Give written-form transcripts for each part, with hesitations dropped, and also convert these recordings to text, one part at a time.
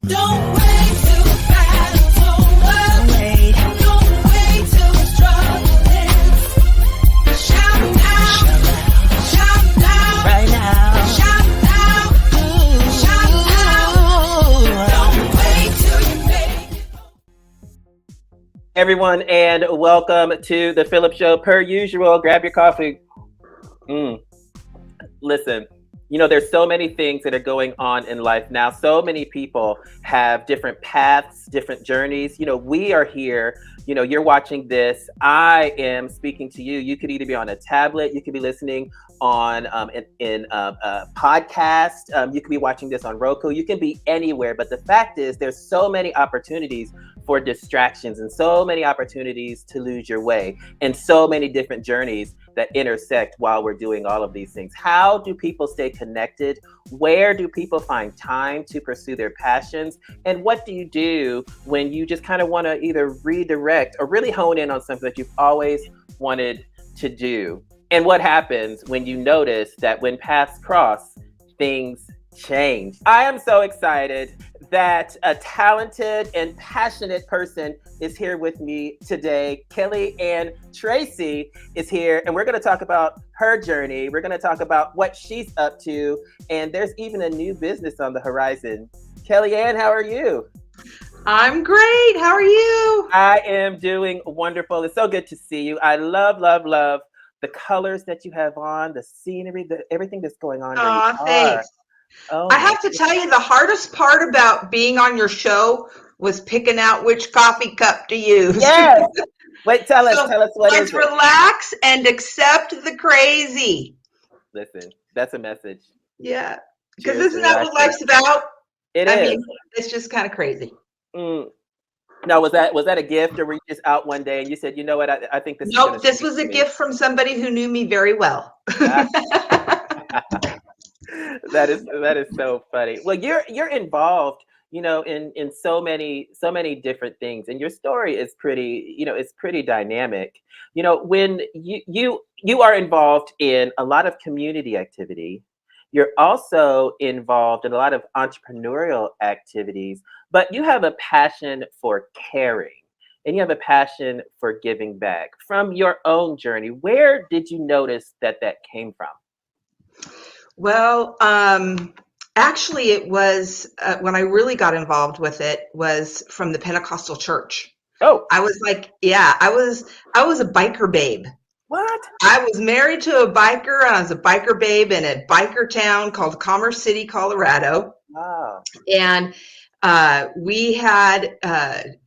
Don't wait till the battle's over. Don't wait till the struggle ends. Shout now. Shout now. Right now. Shout now. Shout now. Don't wait till you make it. Everyone, and welcome to the Phillip Show. Per usual, grab your coffee. Listen, there's so many things that are going on in life now. So many people have different paths, different journeys. We are here. You're watching this. I am speaking to you. You could either be on a tablet. You could be listening on in a podcast. You could be watching this on Roku. You can be anywhere. But the fact is, there's so many opportunities for distractions and so many opportunities to lose your way and so many different journeys that intersect while we're doing all of these things. How do people stay connected? Where do people find time to pursue their passions? And what do you do when you just kind of want to either redirect or really hone in on something that you've always wanted to do? And what happens when you notice that when paths cross, things change? I am so excited that a talented and passionate person is here with me today. KellyAnn Tracy is here, and we're going to talk about her journey. We're going to talk about what she's up to, and there's even a new business on the horizon. KellyAnn, how are you? I'm great. How are you? I am doing wonderful. It's so good to see you. I love, love, love the colors that you have on, the scenery, everything that's going on. Aw, thanks. I have to tell you, the hardest part about being on your show was picking out which coffee cup to use. Yes. Wait, tell us what is let's it? relax and accept the crazy. Listen, that's a message. Yeah. Because Cheers, isn't that what life's about? It I is. mean, it's just kind of crazy. Now, was that a gift, or were you just out one day and you said, you know what, I think this Nope, is this was a gift from somebody who knew me very well. That is so funny. Well, you're involved, in so many different things, and your story is pretty, it's pretty dynamic. When you are involved in a lot of community activity, you're also involved in a lot of entrepreneurial activities, but you have a passion for caring and you have a passion for giving back. From your own journey, where did you notice that came from? Well, actually, it was when I really got involved with it was from the Pentecostal church. Oh, I was like, yeah, I was a biker babe. what? I was married to a biker, and I was a biker babe in a biker town called Commerce City, Colorado. Wow. And we had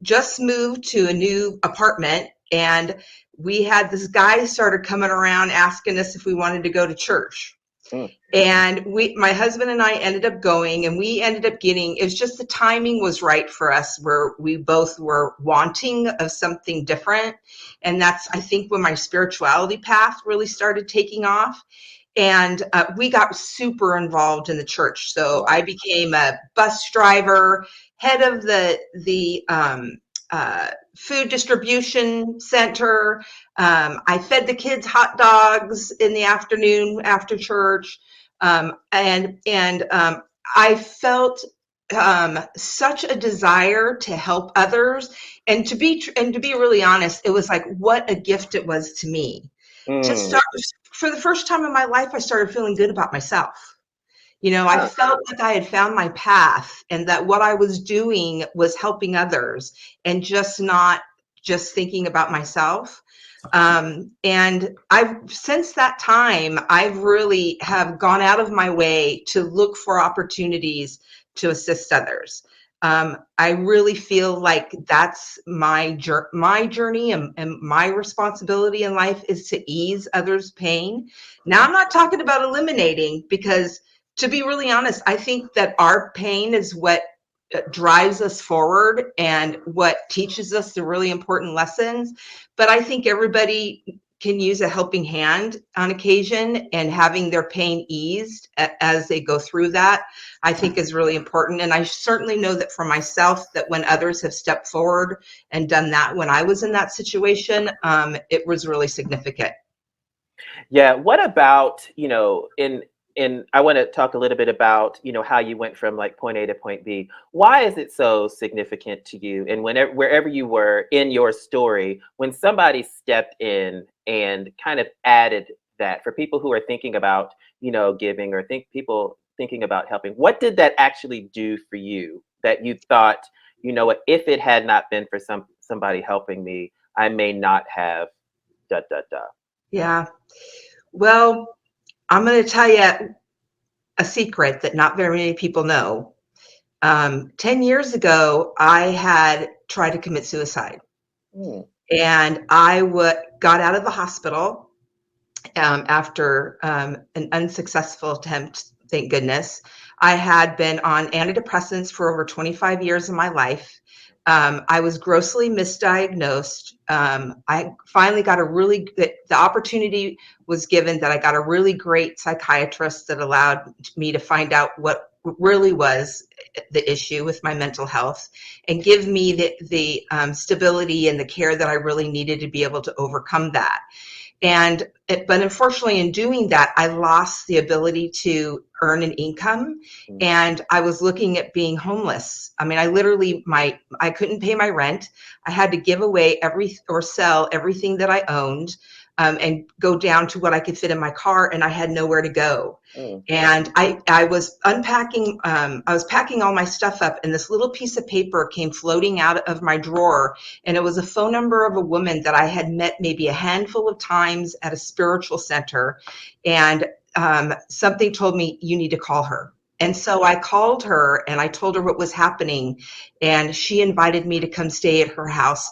just moved to a new apartment, and we had this guy started coming around asking us if we wanted to go to church. And my husband and I ended up going, and we ended up getting, it was just the timing was right for us, where we both were wanting of something different. And that's, I think, when my spirituality path really started taking off. And we got super involved in the church. So I became a bus driver, head of the food distribution center. I fed the kids hot dogs in the afternoon after church. And I felt such a desire to help others. And to be really honest, it was like, what a gift it was to me. To start, for the first time in my life, I started feeling good about myself. I felt like I had found my path, and that what I was doing was helping others and just not just thinking about myself. And since that time, I've really have gone out of my way to look for opportunities to assist others. I really feel like that's my journey, and my responsibility in life is to ease others' pain. Now, I'm not talking about eliminating, because to be really honest, I think that our pain is what drives us forward and what teaches us the really important lessons. But I think everybody can use a helping hand on occasion, and having their pain eased as they go through that, I think, is really important. And I certainly know that for myself, that when others have stepped forward and done that when I was in that situation, it was really significant. Yeah. What about, in and I want to talk a little bit about, how you went from like point A to point B. Why is it so significant to you? And whenever, wherever you were in your story, when somebody stepped in and kind of added that for people who are thinking about, giving, or people thinking about helping, what did that actually do for you that you thought, what, if it had not been for somebody helping me, I may not have da da da. Yeah. Well, I'm going to tell you a secret that not very many people know. 10 years ago, I had tried to commit suicide, Hmm. and got out of the hospital after an unsuccessful attempt. Thank goodness. I had been on antidepressants for over 25 years of my life. I was grossly misdiagnosed. I finally got the opportunity was given that I got a really great psychiatrist that allowed me to find out what really was the issue with my mental health and give me the stability and the care that I really needed to be able to overcome that. But unfortunately, in doing that, I lost the ability to earn an income, Mm. and I was looking at being homeless. I mean, I couldn't pay my rent. I had to give away or sell everything that I owned, and go down to what I could fit in my car, and I had nowhere to go. Mm. And I was unpacking, I was packing all my stuff up, and this little piece of paper came floating out of my drawer, and it was a phone number of a woman that I had met maybe a handful of times at a spiritual center. And something told me, you need to call her. And so I called her and I told her what was happening. And she invited me to come stay at her house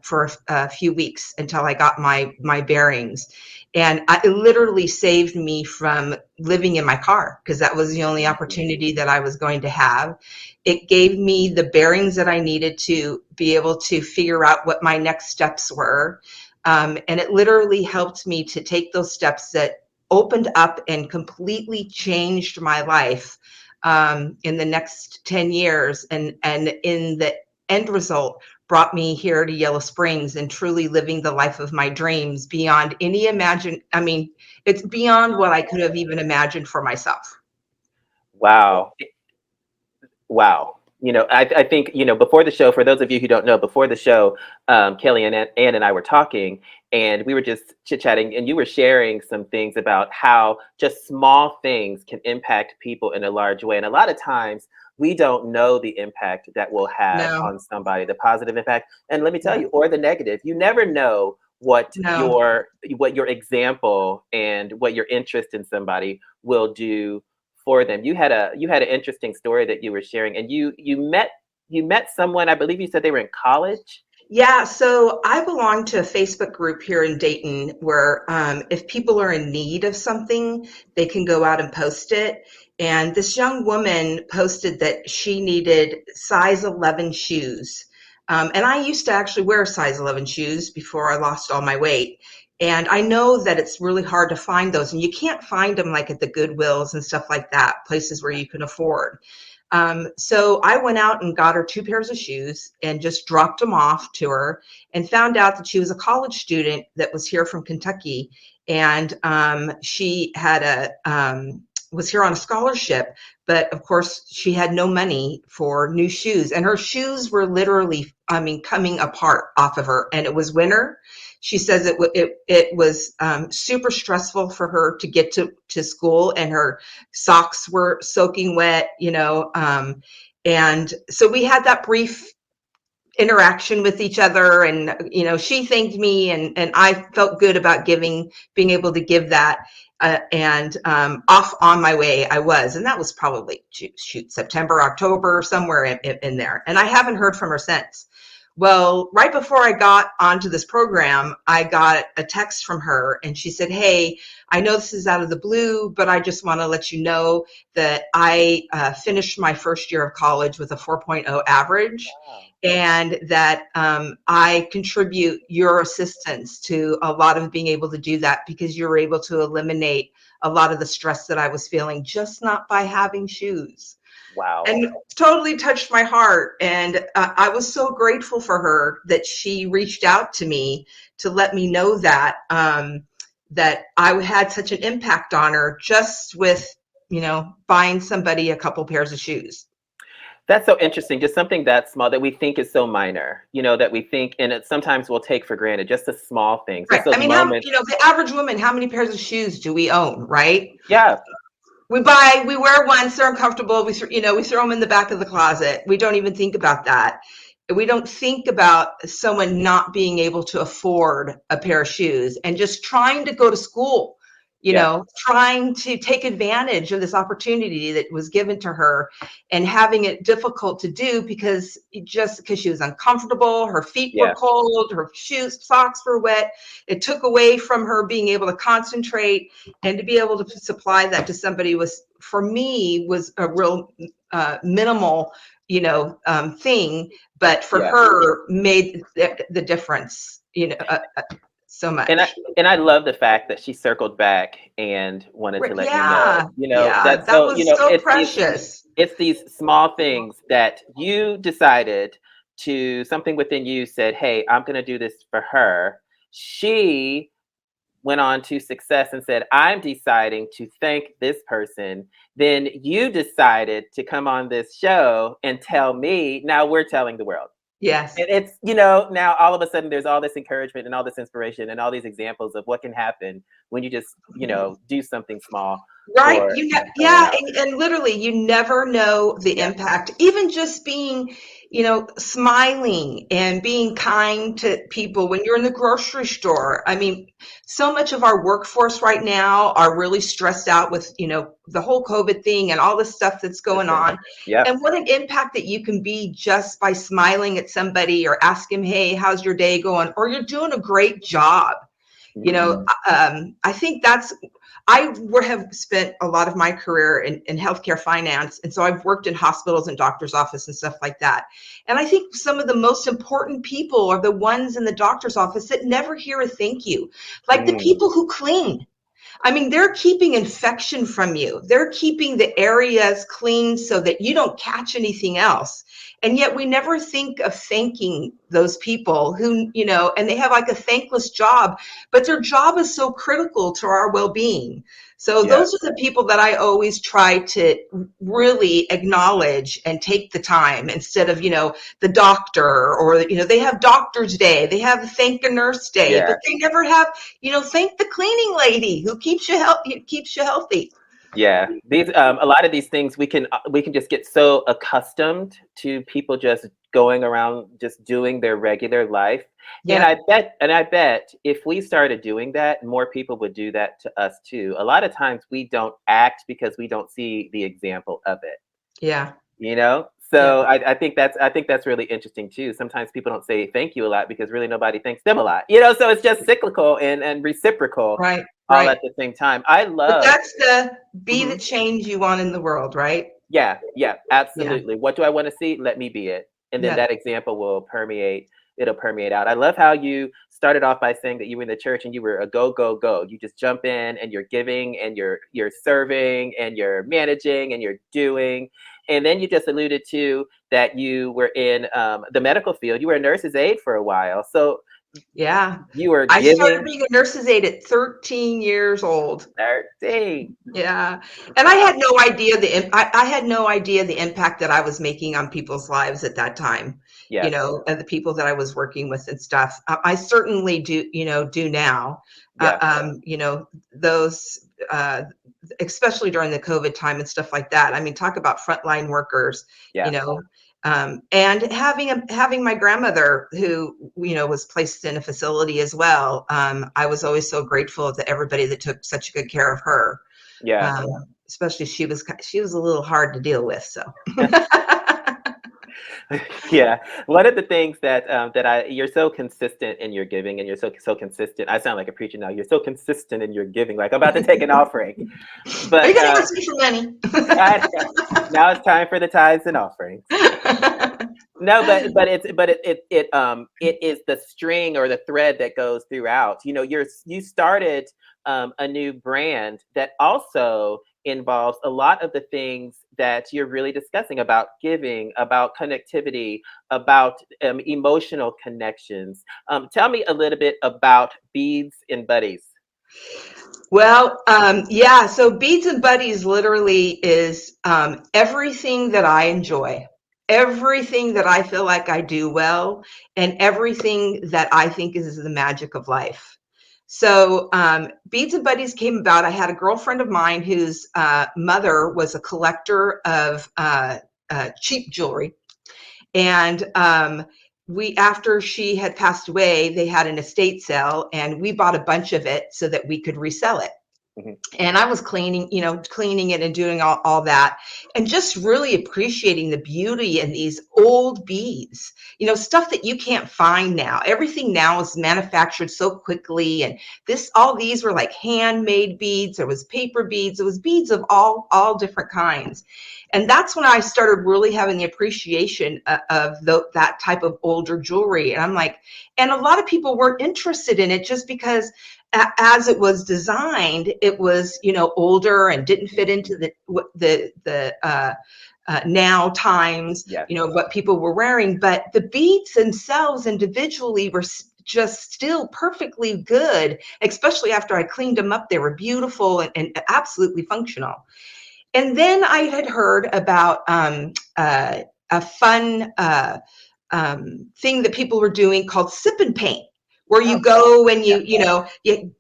for a few weeks until I got my bearings. And it literally saved me from living in my car, because that was the only opportunity that I was going to have. It gave me the bearings that I needed to be able to figure out what my next steps were. And it literally helped me to take those steps that opened up and completely changed my life in the next 10 years. And in the end result, brought me here to Yellow Springs and truly living the life of my dreams beyond I mean, it's beyond what I could have even imagined for myself. Wow. Wow. I think, before the show, for those of you who don't know, before the show, Kelly and Ann and I were talking, and we were just chit-chatting, and you were sharing some things about how just small things can impact people in a large way. And a lot of times we don't know the impact that will have No, on somebody, the positive impact. And let me tell yeah, you, or the negative. You never know no. what your example and what your interest in somebody will do for them. You had an interesting story that you were sharing, and you met someone. I believe you said they were in college. Yeah, so I belong to a Facebook group here in Dayton where if people are in need of something, they can go out and post it. And this young woman posted that she needed size 11 shoes. And I used to actually wear size 11 shoes before I lost all my weight. And I know that it's really hard to find those, and you can't find them like at the Goodwills and stuff like that, places where you can afford. So I went out and got her 2 pairs of shoes and just dropped them off to her, and found out that she was a college student that was here from Kentucky. And she had was here on a scholarship, but of course she had no money for new shoes, and her shoes were literally, I mean, coming apart off of her, and it was winter. She says it was super stressful for her to get to school, and her socks were soaking wet, and so we had that brief interaction with each other, and she thanked me, and I felt good about being able to give that, and off on my way I was, and that was probably September, October, somewhere in there, and I haven't heard from her since. Well, right before I got onto this program, I got a text from her, and she said, hey, I know this is out of the blue, but I just want to let you know that I finished my first year of college with a 4.0 average, Wow. and that I contribute your assistance to a lot of being able to do that, because you're able to eliminate a lot of the stress that I was feeling, just not by having shoes. Wow. And it totally touched my heart. And I was so grateful for her that she reached out to me to let me know that, that I had such an impact on her just with, buying somebody a couple pairs of shoes. That's so interesting. Just something that small that we think is so minor, that we think, and it sometimes we'll take for granted, just the small things, just Right. those I mean, moments. the average woman, how many pairs of shoes do we own, right? Yeah, We wear once, they're uncomfortable. We throw them in the back of the closet. We don't even think about that. We don't think about someone not being able to afford a pair of shoes and just trying to go to school, yeah, trying to take advantage of this opportunity that was given to her and having it difficult to do because she was uncomfortable, her feet were yeah, cold, her socks were wet. It took away from her being able to concentrate, and to be able to supply that to somebody was a real minimal, thing, but for yeah. her made the difference, so And I much. and I love the fact that she circled back and wanted to let you know. Yeah, yeah, That's that so, was so precious. it's these small things that you decided to, something within you said, "Hey, I'm going to do this for her." She went on to success and said, "I'm deciding to thank this person." Then you decided to come on this show and tell me. Now we're telling the world. Yes. And it's, now all of a sudden there's all this encouragement and all this inspiration and all these examples of what can happen when you just, do something small Right. for someone Yeah. else. And literally, you never know the Yeah. impact, even just being, smiling and being kind to people when you're in the grocery store. I mean, so much of our workforce right now are really stressed out with, the whole COVID thing and all the stuff that's For going sure. on. Yep. And what an impact that you can be just by smiling at somebody or asking, hey, how's your day going? Or you're doing a great job. Mhm. I think have spent a lot of my career in healthcare finance. And so I've worked in hospitals and doctor's office and stuff like that. And I think some of the most important people are the ones in the doctor's office that never hear a thank you, like the Mm. people who clean. I mean, they're keeping infection from you. They're keeping the areas clean so that you don't catch anything else. And yet we never think of thanking those people who, and they have like a thankless job, but their job is so critical to our well-being. So Yeah. those are the people that I always try to really acknowledge and take the time instead of, the doctor or, they have doctor's day, they have thank a nurse day, Yeah. but they never have, thank the cleaning lady who keeps you healthy. Yeah. These a lot of these things we can just get so accustomed to people just going around just doing their regular life. And Yeah, I bet if we started doing that, more people would do that to us too. A lot of times we don't act because we don't see the example of it. yeah, yeah, So I think that's really interesting too. Sometimes people don't say thank you a lot because really nobody thanks them a lot. So it's just cyclical and reciprocal right, all right. at the same time. I But love. that's be the Mhm. change you want in the world, right? Yeah, yeah, Yeah, absolutely. What do I want to see? Let me be it. And then yeah, that example will permeate, it'll permeate out. I love how you started off by saying that you were in the church and you were a go, go, go. You just jump in and you're giving and you're serving and you're managing and you're doing. And then you just alluded to that you were in the medical field. You were a nurse's aide for a while. So yeah. you were I started giving being a nurse's aide at 13 years old. 13. Yeah. And I had no idea I had no idea the impact that I was making on people's lives at that time, Yeah, and the people that I was working with and stuff. I certainly do now. yeah, Those, especially during the COVID time and stuff like that. I mean, talk about frontline workers, you yeah. know, and having my grandmother who, was placed in a facility as well. I was always so grateful to everybody that took such good care of her. Yeah. Um, Especially she was a little hard to deal with. So Yeah, one of the things that you're so consistent in your giving, and you're so consistent. I sound like a preacher now. You're so consistent in your giving, like I'm about to take an offering, are you but going to ask me for money? I, now it's time for the tithes and offerings. No, but it is the string or the thread that goes throughout. You started a new brand that also involves a lot of the things that you're really discussing about giving, about connectivity, about emotional connections. Tell me a little bit about Beads and Buddies. Well, yeah. So Beads and Buddies literally is everything that I enjoy, everything that I feel like I do well, and everything that I think is the magic of life. So Beads and Buddies came about. I had a girlfriend of mine whose mother was a collector of cheap jewelry. And we, after she had passed away, they had an estate sale, and we bought a bunch of it so that we could resell it. Mhm. And I was cleaning it and doing all that, and just really appreciating the beauty in these old beads, stuff that you can't find now. Everything now is manufactured so quickly. And all these were like handmade beads. There was paper beads. It was beads of all different kinds. And that's when I started really having the appreciation of that type of older jewelry. And I'm like, and a lot of people weren't interested in it just because as it was designed, it was, older and didn't fit into the now times, Yes. what people were wearing. But the beads themselves individually were just still perfectly good, especially after I cleaned them up. They were beautiful and absolutely functional. And then I had heard about a fun thing that people were doing called sip and paint, where you go and you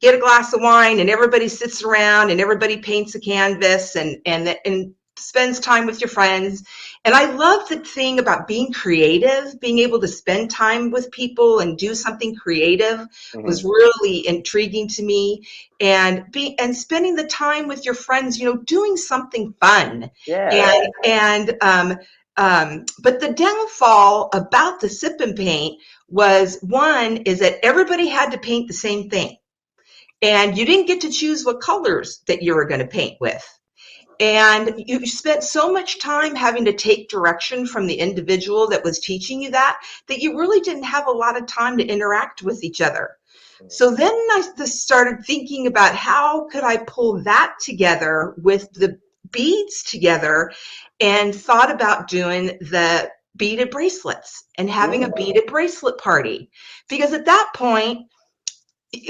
get a glass of wine and everybody sits around and everybody paints a canvas and spends time with your friends. And I love the thing about being creative, being able to spend time with people and do something creative was really intriguing to me. And spending the time with your friends, doing something fun. Yeah. But the downfall about the sip and paint was, one is that everybody had to paint the same thing, and you didn't get to choose what colors that you were going to paint with. And you spent so much time having to take direction from the individual that was teaching you that you really didn't have a lot of time to interact with each other. So then I started thinking about how could I pull that together with the beads together, and thought about doing the beaded bracelets and having a beaded bracelet party. Because at that point,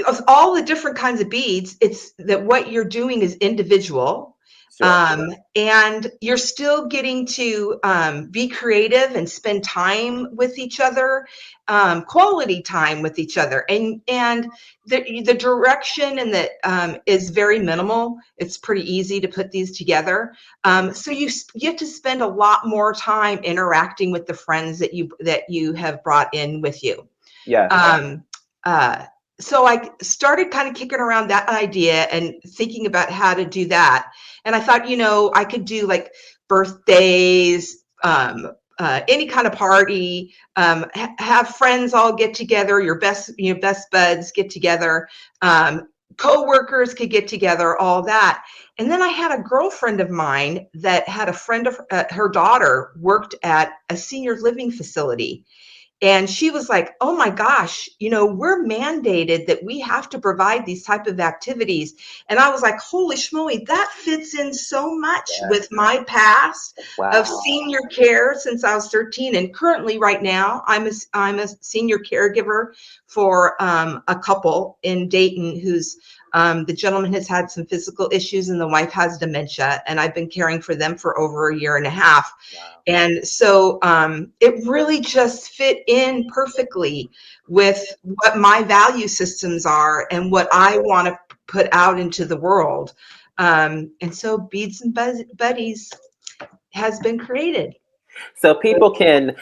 of all the different kinds of beads, it's that what you're doing is individual. Sure. And you're still getting to be creative and spend time with each other, quality time with each other, and the direction and the is very minimal. It's pretty easy to put these together. So you get to spend a lot more time interacting with the friends that you have brought in with you. Yeah. So I started kind of kicking around that idea and thinking about how to do that. And I thought, I could do like birthdays, any kind of party, have friends all get together, your best buds get together, co-workers could get together, all that. And then I had a girlfriend of mine that had a friend of her daughter worked at a senior living facility. And she was like, oh my gosh, we're mandated that we have to provide these type of activities. And I was like, holy schmoly, that fits in so much with my past of senior care since I was 13. And currently right now, I'm a senior caregiver for a couple in Dayton who's the gentleman has had some physical issues and the wife has dementia. And I've been caring for them for over a year and a half. Wow. And so it really just fit in perfectly with what my value systems are and what I want to put out into the world. And so Beads and Buddies has been created. So people can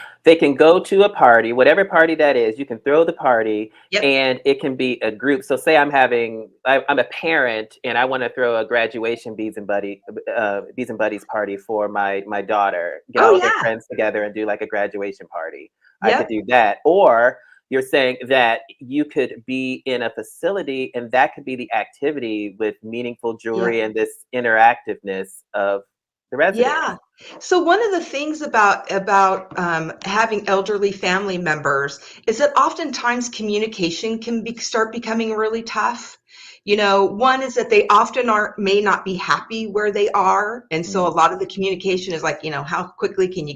go to a party, whatever party that is. You can throw the party, and it can be a group. So say I'm a parent and I want to throw a graduation Beads and Buddies party for my daughter. Get all of their friends together and do like a graduation party. I could do that. Or you're saying that you could be in a facility and that could be the activity with meaningful jewelry and this interactiveness of the residents. Yeah. So one of the things about having elderly family members is that oftentimes communication can start becoming really tough. One is that they often may not be happy where they are. And so a Mm. lot of the communication is like, how quickly can you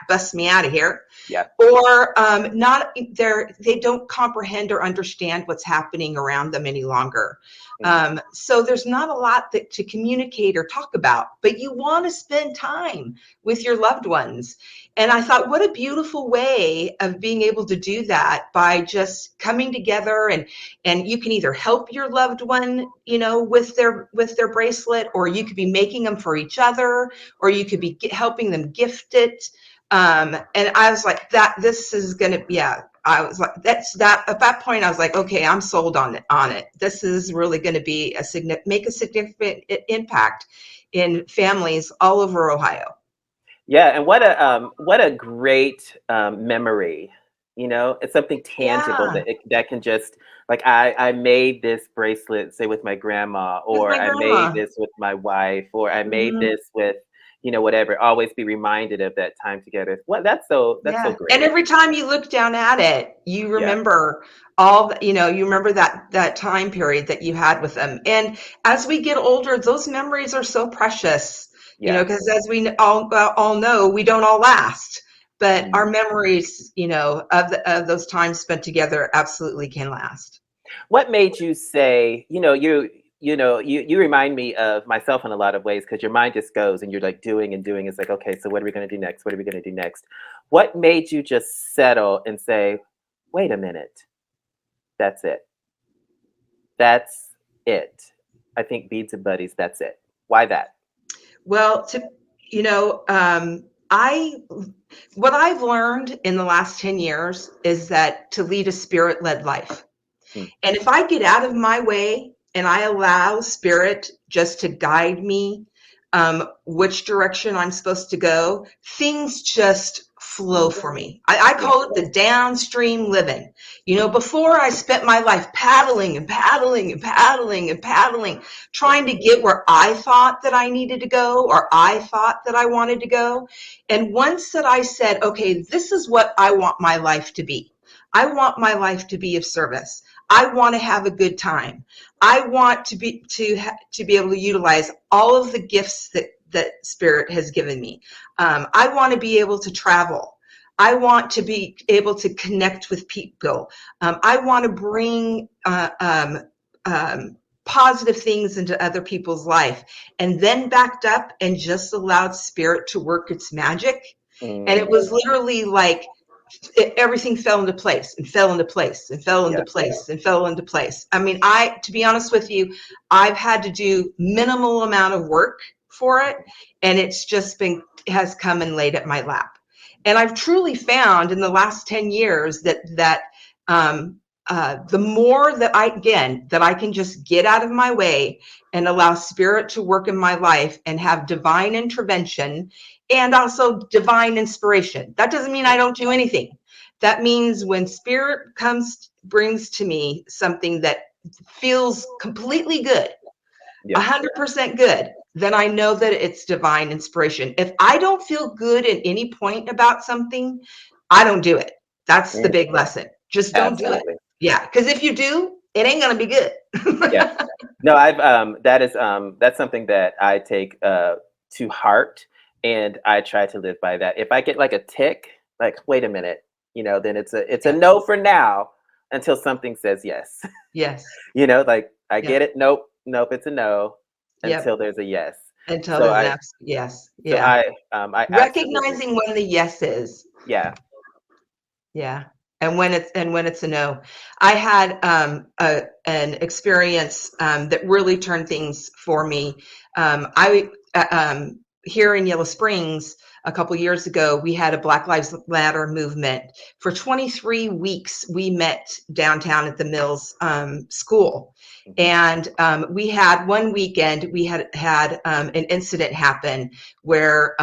bust me out of here? Yeah. Or they don't comprehend or understand what's happening around them any longer. Mm. So there's not a lot to communicate or talk about, but you want to spend time with your loved ones. And I thought, what a beautiful way of being able to do that by just coming together, and you can either help your loved one, with their bracelet, or you could be making them for each other, or you could be helping them gift it. And I was like, this is going to, yeah. I was like, at that point, I was like, okay, I'm sold on it. This is really going to be make a significant impact in families all over Ohio. Yeah, and what a great memory. It's something tangible Yeah, that can just, like, I made this bracelet, say, with my grandma, with or my I made grandma. this with my wife, or I made Mhm. this with, whatever. Always be reminded of that time together. Well, that's so Yeah. And great. every time you look down at it, you Yeah. remember you remember that time period that you had with them. And as we get older, those memories are so precious, Yeah. because as we all know, we don't all last. But Mm. our memories, of those times spent together absolutely can last. What made you say, you remind me of myself in a lot of ways, because your mind just goes and you're like doing and doing. It's like, okay, so what are we going to do next? What are we going to do next? What made you just settle and say, wait a minute, that's it. That's it. I think beads and buddies, that's it. Why that? Well, you know, I what I've learned in the last 10 years is that to lead a spirit-led life. Mm. And if I get out of my way and I allow spirit just to guide me, which direction I'm supposed to go, things just flow for me. I Yeah. call it the downstream living. Before I spent my life paddling and paddling and paddling and paddling, Yeah. trying to get where I thought that I needed to go, or I thought that I wanted to go. And once that I said, okay, this is what I want my life to be. I want my life to be of service. I want to have a good time. I want to be able to utilize all of the gifts that Spirit has given me. I want to be able to travel. I want to be able to connect with people. I want to bring positive things into other people's life, and then backed up and just allowed Spirit to work its magic. And it Mm. was literally like everything fell into place and fell into place and fell into Yeah. place and fell into place. I mean, to be honest with you, I've had to do minimal amount of work for it, and has come and laid at my lap. And I've truly found in the last 10 years that the more that I can just get out of my way and allow Spirit to work in my life and have divine intervention and also divine inspiration. That doesn't mean I don't do anything. That means when Spirit brings to me something that feels completely good, Yeah. 100% good, then I know that it's divine inspiration. If I don't feel good at any point about something, I don't do it. That's the Mm. big lesson. Just don't do it. Absolutely. Yeah, because if you do, it ain't gonna be good. Yeah. No, that's something that I take to heart, and I try to live by that. If I get like a tick, like, wait a minute, then it's a Yeah. no for now until something says yes. Yes. Like, I Yep. get it. Nope, nope, it's a no until Yep. there's a yes. Until So there's I yes. so Yeah. I absolutely, Recognizing when the yes is. yeah. Yeah. And when it's a no. I had an experience that really turned things for me. I Here in Yellow Springs a couple years ago, we had a Black Lives Matter movement. For 23 weeks, we met downtown at the Mills School. Mhm. And we had one weekend, we had an incident happen where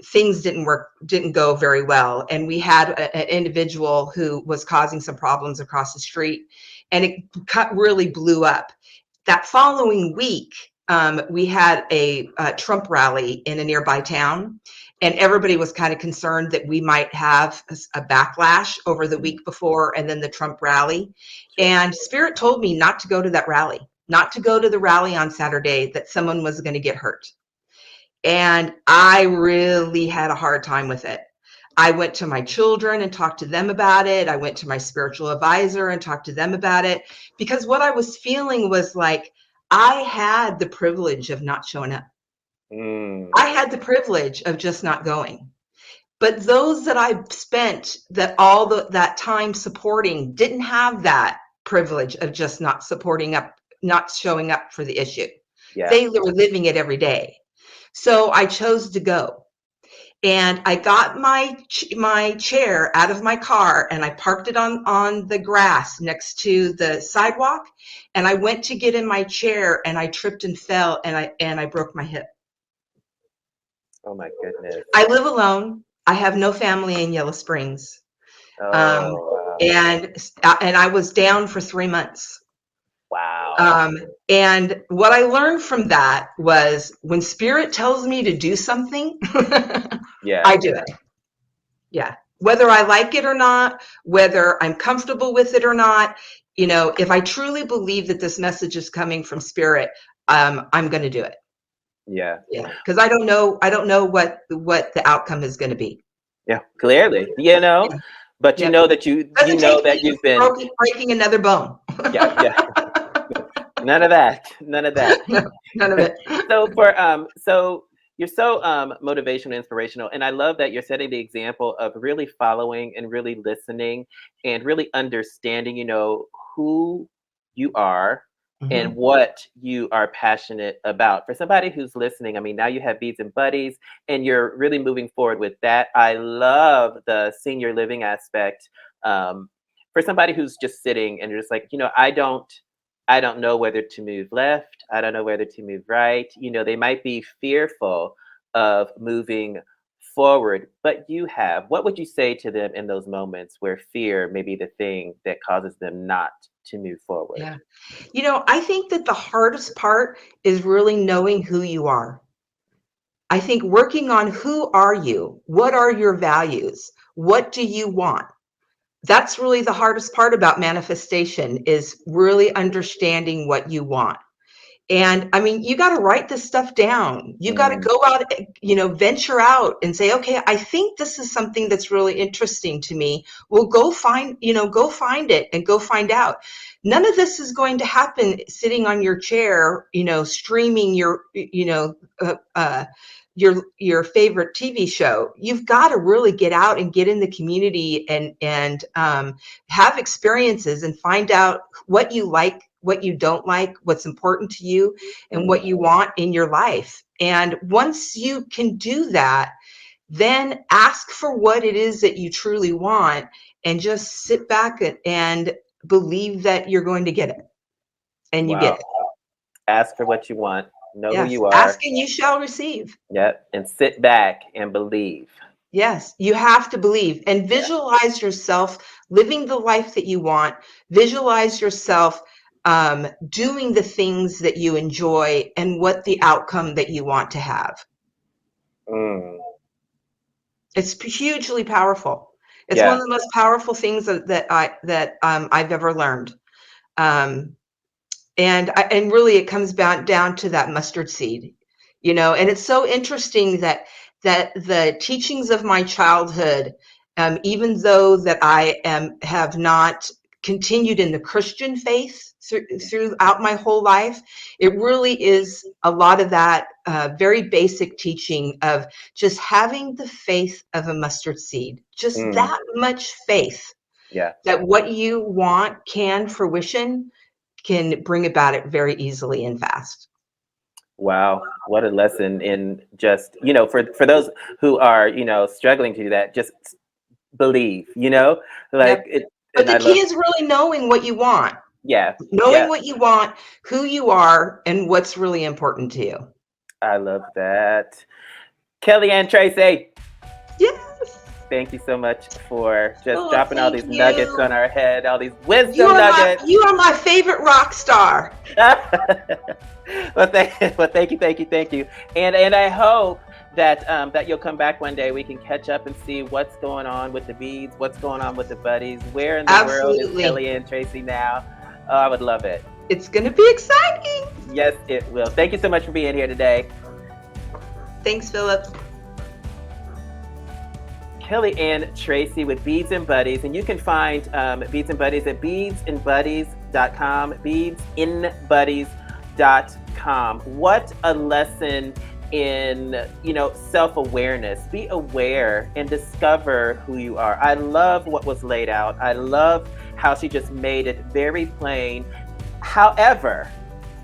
things didn't go very well. And we had an individual who was causing some problems across the street, and it really blew up. That following week, we had a Trump rally in a nearby town, and everybody was kind of concerned that we might have a backlash over the week before and then the Trump rally. And Spirit told me not to go to that rally, not to go to the rally on Saturday, that someone was going to get hurt. And I really had a hard time with it. I went to my children and talked to them about it. I went to my spiritual advisor and talked to them about it, because what I was feeling was like I had the privilege of not showing up. I had the privilege of just not going. But those that I spent that time supporting didn't have that privilege of just not supporting up, not showing up for the issue. Yeah. They were living it every day. So I chose to go. And I got my chair out of my car and I parked it on the grass next to the sidewalk. And I went to get in my chair and I tripped and fell and I broke my hip. Oh my goodness. I live alone. I have no family in Yellow Springs. Wow. And I was down for 3 months. Wow. And what I learned from that was when Spirit tells me to do something, Yeah. I do it. Yeah. Whether I like it or not, whether I'm comfortable with it or not, if I truly believe that this message is coming from Spirit, I'm going to do it. Yeah. Yeah. Because I don't know what the outcome is going to be. Yeah. Clearly, but you know that you've been breaking another bone. Yeah. Yeah. None of that. None of that. No, none of it. So you're so motivational, inspirational, and I love that you're setting the example of really following and really listening and really understanding, who you are and what you are passionate about. For somebody who's listening, I mean, now you have Beads and Buddies, and you're really moving forward with that. I love the senior living aspect. For somebody who's just sitting and just like, I don't know whether to move left. I don't know whether to move right. They might be fearful of moving forward, but what would you say to them in those moments where fear may be the thing that causes them not to move forward? Yeah. I think that the hardest part is really knowing who you are. I think working on who are you? What are your values? What do you want? That's really the hardest part about manifestation, is really understanding what you want. And I mean, you got to write this stuff down. You got to go out, venture out and say, okay, I think this is something that's really interesting to me. Well, go find it and go find out. None of this is going to happen sitting on your chair, streaming your favorite TV show. You've got to really get out and get in the community and have experiences and find out what you like, what you don't like, what's important to you, and what you want in your life. And once you can do that, then ask for what it is that you truly want and just sit back and believe that you're going to get it. And you get it. Ask for what you want. Know who you are. Ask and you shall receive. Yep. And sit back and believe. Yes, you have to believe and visualize yourself living the life that you want. Visualize yourself doing the things that you enjoy and what the outcome that you want to have. It's hugely powerful. It's one of the most powerful things that I've ever learned. And really it comes down to that mustard seed, and it's so interesting that the teachings of my childhood, even though that I have not continued in the Christian faith throughout my whole life, it really is a lot of that very basic teaching of just having the faith of a mustard seed, just that much faith that what you want fruition can bring about it very easily and fast. Wow, what a lesson in just, for those who are, struggling to do that, just believe, But the key is really knowing what you want. Yeah. Knowing what you want, who you are, and what's really important to you. I love that. KellyAnn Tracy. Yes. thank you so much for just Oh, dropping all these thank nuggets you. on our head, all these You wisdom are nuggets. you are my favorite rock star. Well, thank you. And I hope that that you'll come back one day. We can catch up and see what's going on with the beads, what's going on with the buddies. Where in the world is Absolutely. KellyAnn Tracy now? Oh, I would love it. It's going to be exciting. Yes, it will. Thank you so much for being here today. Thanks, Phillip. KellyAnn Tracy with Beads and Buddies, and you can find Beads and Buddies at beadsandbuddies.com, beadsandbuddies.com. What a lesson in, self-awareness. Be aware and discover who you are. I love what was laid out. I love how she just made it very plain. However,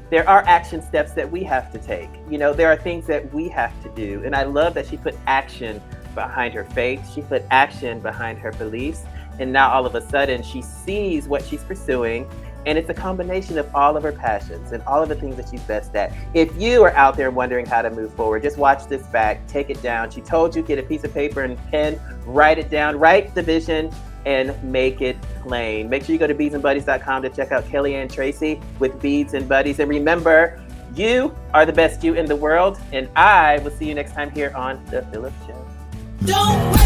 there are action steps that we have to take. There are things that we have to do. And I love that she put action behind her faith. She put action behind her beliefs. And now all of a sudden she sees what she's pursuing. And it's a combination of all of her passions and all of the things that she's best at. If you are out there wondering how to move forward, just watch this back, take it down. She told you, get a piece of paper and pen, write it down, write the vision, and make it plain. Make sure you go to beadsandbuddies.com to check out KellyAnn Tracy with Beads and Buddies. And remember, you are the best you in the world. And I will see you next time here on The PHILLIP Show. Don't